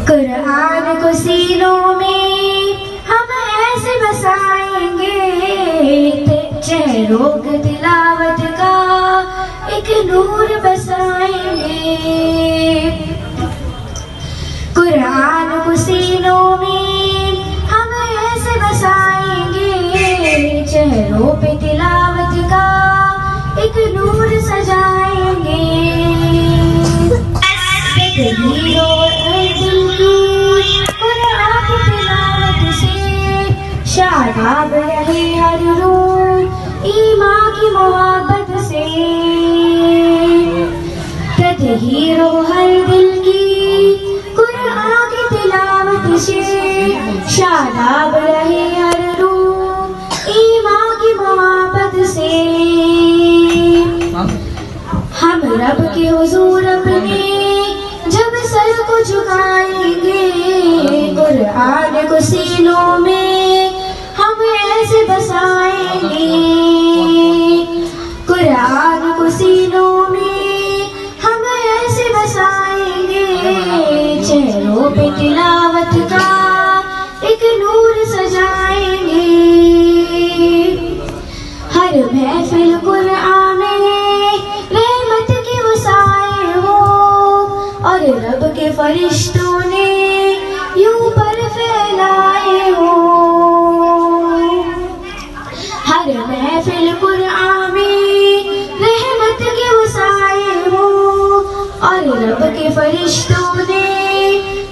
قرآن کو سینوں میں ہم ایسے بسائیں گے، چہروں کی تلاوت کا ایک نور بسائیں گے۔ قرآن کو سینوں میں ہم ایسے بسائیں گے، چہروں پہ تلاوت کا ایک نور سجائیں گے۔ ہیرو قرآن کی تلاوت سے شاداب رہے ہر روح ایمان کی محبت سے، ہیرو ہر دل کی قرآن کی تلاوت سے شاداب رہے ہر روح ایمان کی محبت سے۔ ہم رب کے حضور اپنے جب سر کو جھکائیں گے، قرآن کو سینوں میں ہم ایسے بسائیں گے۔ قرآن کو سینوں میں ہم ایسے بسائیں گے، چہروں پہ تلاوت کا ایک نور سجائیں گے۔ ہر محفل قرآن میں رحمت کے وسائے ہو، اور رب کے فرشتوں نے یوں پر پھیلائے ہو۔ ہر محفل قرآن میں رحمت کے وسائے ہو، اور رب کے فرشتوں نے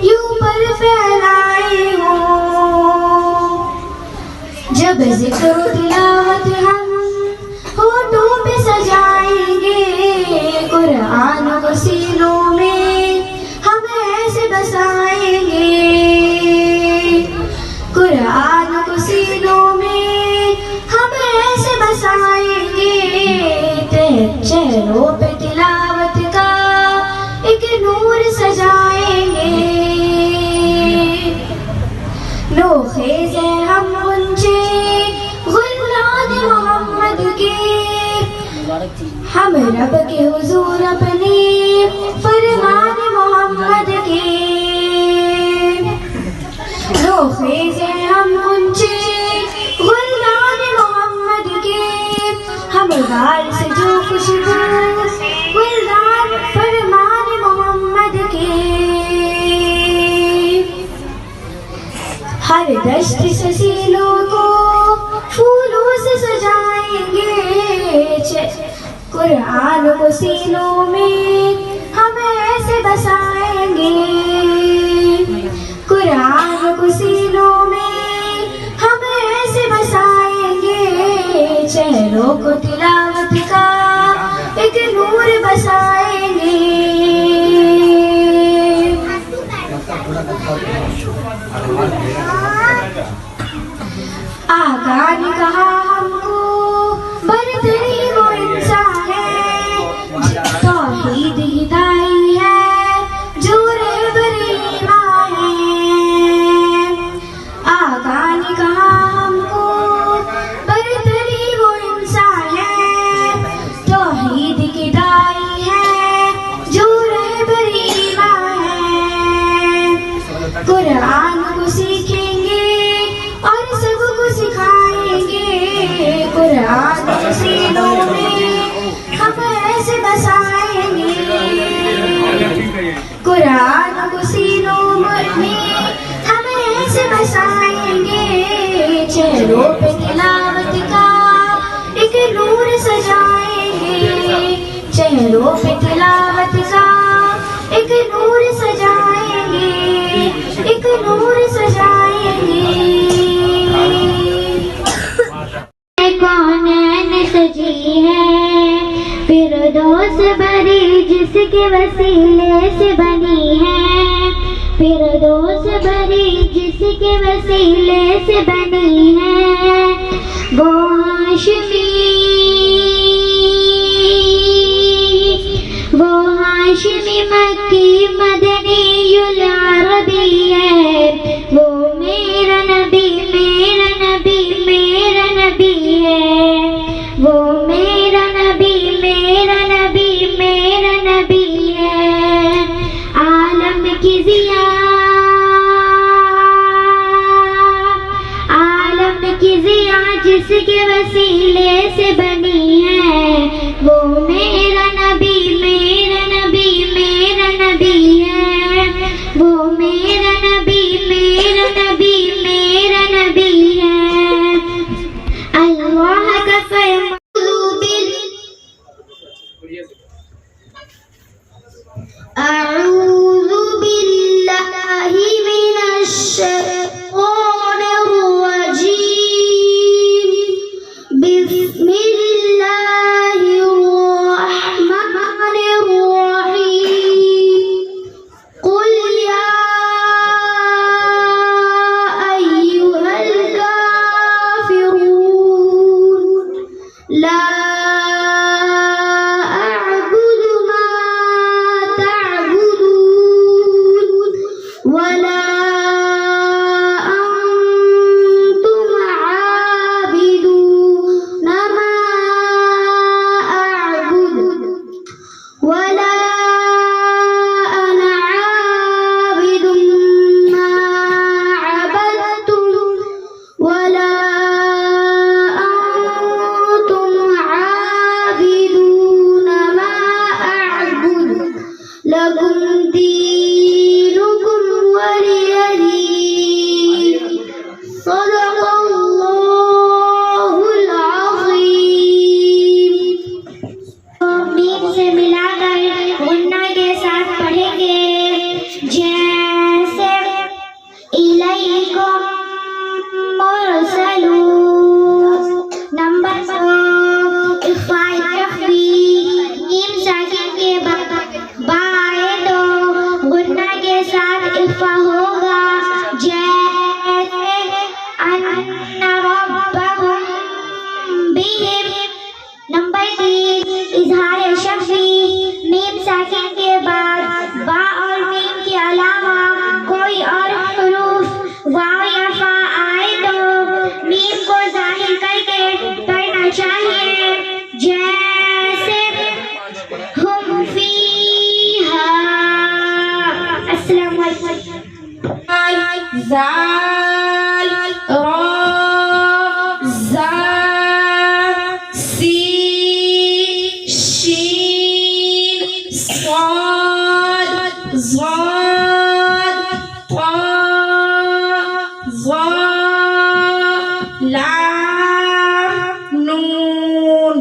یوں پر پھیلائے ہو۔ جب ذکر و تلاوت ہم ہونٹوں پہ سجائیں گے، قرآن کو سینوں میں ہم ایسے بسائیں گے۔ قرآن کو سینوں میں ہم ایسے بسائیں گے، چہروں پہ تلاوت کا ایک نور سجائیں گے۔ لو خیز ہیں ہم غنچے غلان محمد کے، ہم رب کے حضور اپنے فرمان محمد کے۔ لو خیز ہیں ہم غنچے غلان محمد کے، ہم غار سے جو خوشبو غلان فرمان محمد کے۔ ہر دشت سے سیلوں کو پھولوں سے سجائیں گے، قرآن کو سینوں میں ہم ایسے بسائیں گے۔ قرآن کو سینوں میں ہم ایسے بسائیں گے، چہروں کو تلاوت کا ایک نور بسائیں گے۔ آقا نے کہا ہم کو برتری وہ انسان ہے، توحید ہدائی ہے جو رہبر ایمان ہے۔ آقا نے کہا ہم کو برتری وہ انسان ہے، توحید ہدائی ہے جو رہبر ایمان ہے۔ قرآن کو سیکھیں گے اور سب کو سکھائیں گے، قرآن کو سینوں میں ہم ایسے بسائیں گے۔ قرآن کو سینوں میں ہم ایسے بسائیں گے، چہروں پہ تلاوت کا ایک نور سجائیں گے۔ چہروں پہ تلاوت کا ایک نور سجائیں گے، ایک نور سجائیں گے۔ کونین سجی ہے فردوس بری جس کے وسیلے سے بنی ہے، فردوس بری جس کے وسیلے سے بنی ہے۔ وہ ہاشمی مکی مدنی العربی ہے، وہ میرا نبی میرا نبی میرا نبی ہے، وہ میرا نبی میرا نبی میرا نبی ہے۔ عالم کی ضیا أعوذ بالله من الشيطان الرجيم بسم الله الرحمن الرحيم قل يا أيها الكافرون لا أعبد ما تعبدون ولا أنتم عابدون ما أعبد ولا أنا عابد ما عبدتم ولا أنتم عابدون ما أعبد لكم دينكم ولي دين صدق الله العظيم. میم سے ملا کر غنہ کے ساتھ پڑھیں گے جیسے الیکم مرسلون. نمبر 2 اخفاء تخفیف میم ساکن کے بعد با آئے تو غنہ کے ساتھ اخفاء ہوگا جیسے ان ربهم بهم. نمبر 3 اظہار شفی میم ساکن کے بعد با اور میم کے علاوہ کوئی اور حروف واو یا فا آئے تو میم کو ظاہر کر کے پڑھنا چاہیے جیسے ہم فیہا. السلام علیکم. زال را زا سین شین صاد ضاد طا ظا لام نون.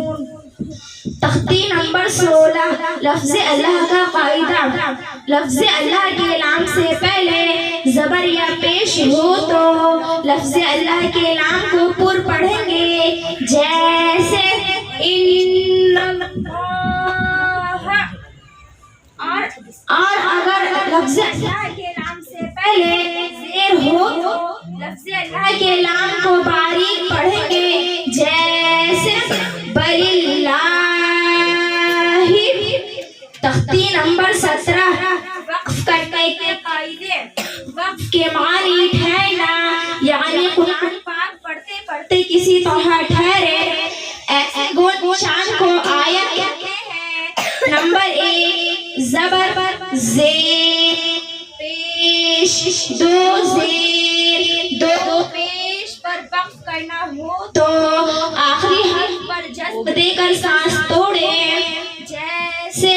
تختی نمبر 16 لفظ اللہ کا قاعدہ. لفظ اللہ کے نام سے پہلے زبر یا پیش ہو تو لفظ اللہ کے نام کو پر پڑھیں گے جیسے ان اللہ. اور اگر لفظ اللہ کے نام سے پہلے زیر ہو تو لفظ اللہ کے نام کو باریک پڑھیں گے جیسے بللہ. تختی نمبر 17 وقف کرنے کے قاعدے. وقف کے معنی ٹھہرنا یعنی قرآن پاک پڑھتے پڑھتے کسی طرح ٹھہرے. گون شان کو آیت کہتے ہیں. نمبر 1 زبر زیر پیش 2 زیر 2 پیش پر وقف کرنا ہو تو آخری حرف پر جذب دے کر سانس توڑے جیسے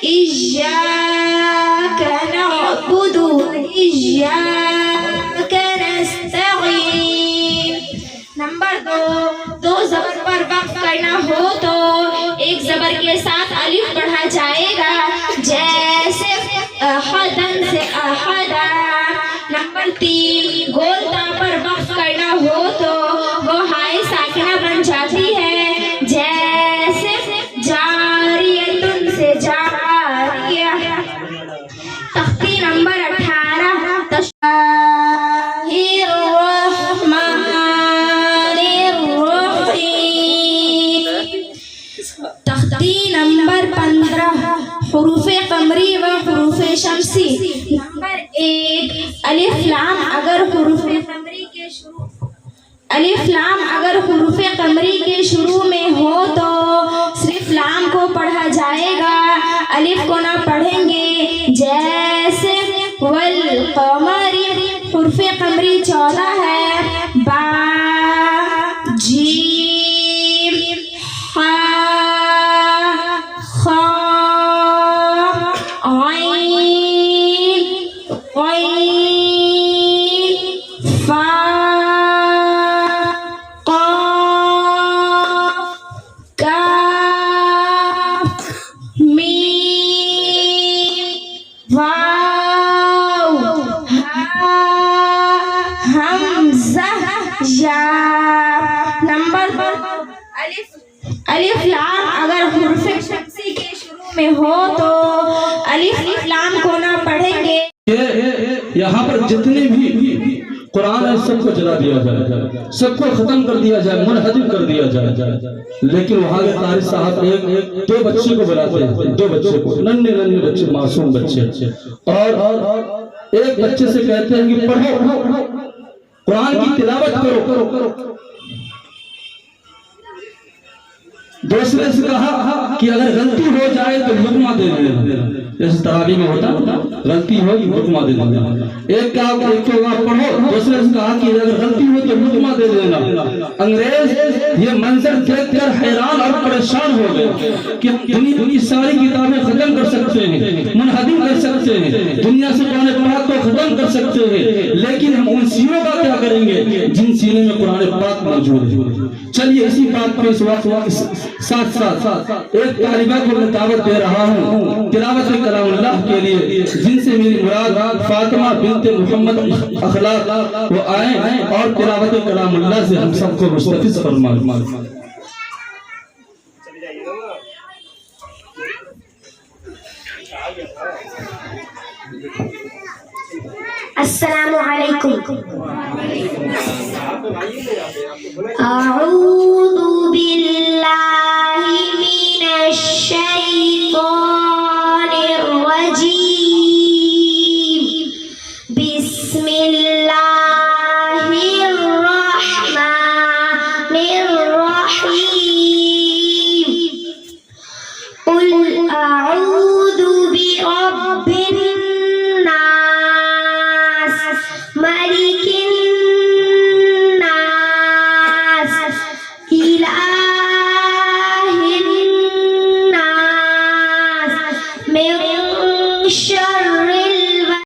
ایاک نعبد ایاک نستعین. نمبر 2 زبر پر وقف کرنا ہو تو ایک زبر کے ساتھ الف پڑھا جائے گا جیسے احدن سے احدا. نمبر 3 گول تا پر وقف کرنا ہو تو وہ ہائے ساکنہ بن جاتی ہے جیسے جاریتن سے جاریہ. تختی نمبر 18 الرحمن الرحیم. تختی نمبر 15 حروف قمری و حروف شمسی. نمبر 1 الف لام اگر حروف قمری کے شروع میں ہو تو صرف لام کو پڑھا جائے گا الف کو نہ پڑھیں گے جیسے والقمر. حروف قمری 14 ہے با جیم حا خا عین غین فا واو ہا حمزہ یا. نمبر الف لام اگر حروف شمسی کے شروع میں ہو تو الف لام کو نہ پڑھیں گے. یہاں پر جتنے بھی قرآن ہے سب کو جلا دیا جائے, سب کو ختم کر دیا جائے, منہدم کر دیا جائے. لیکن وہاں کے قاری صاحب ایک دو بچے کو بلاتے ہیں, دو بچے کو, ننھے بچے, معصوم بچے, اور ایک بچے سے کہتے ہیں کہ پڑھو, قرآن کی تلاوت کرو. دوسرے سے کہا کہ اگر غلطی ہو جائے تو لقمہ دے دینا, جیسے تراویح میں ہوتا غلطی ہو تو لقمہ دے دینا. ایک کہا پڑھو, دوسرے سے کہا کہ اگر غلطی ہو تو لقمہ دے دینا. انگریز یہ منظر دیکھ کر حیران اور پریشان ہو گئے کہ دنیا کی ساری کتابیں ختم کر سکتے ہیں, منہدم کر سکتے ہیں, دنیا سے قرآن پاک کو ختم کر سکتے ہیں, لیکن ہم ان سینوں کا کیا کریں گے جن سینے میں قرآن پاک موجود ہے. چلیے اسی بات پہ اس وقت ساتھ ایک طالبہ کو میں دعوت دے رہا ہوں تلاوت کلام اللہ کے لیے, جن سے میری مراد فاطمہ بنت محمد اخلاق وہ آئیں اور تلاوت کلام اللہ سے ہم سب کو مستفیض فرمائیں. السلام علیکم. اعوذ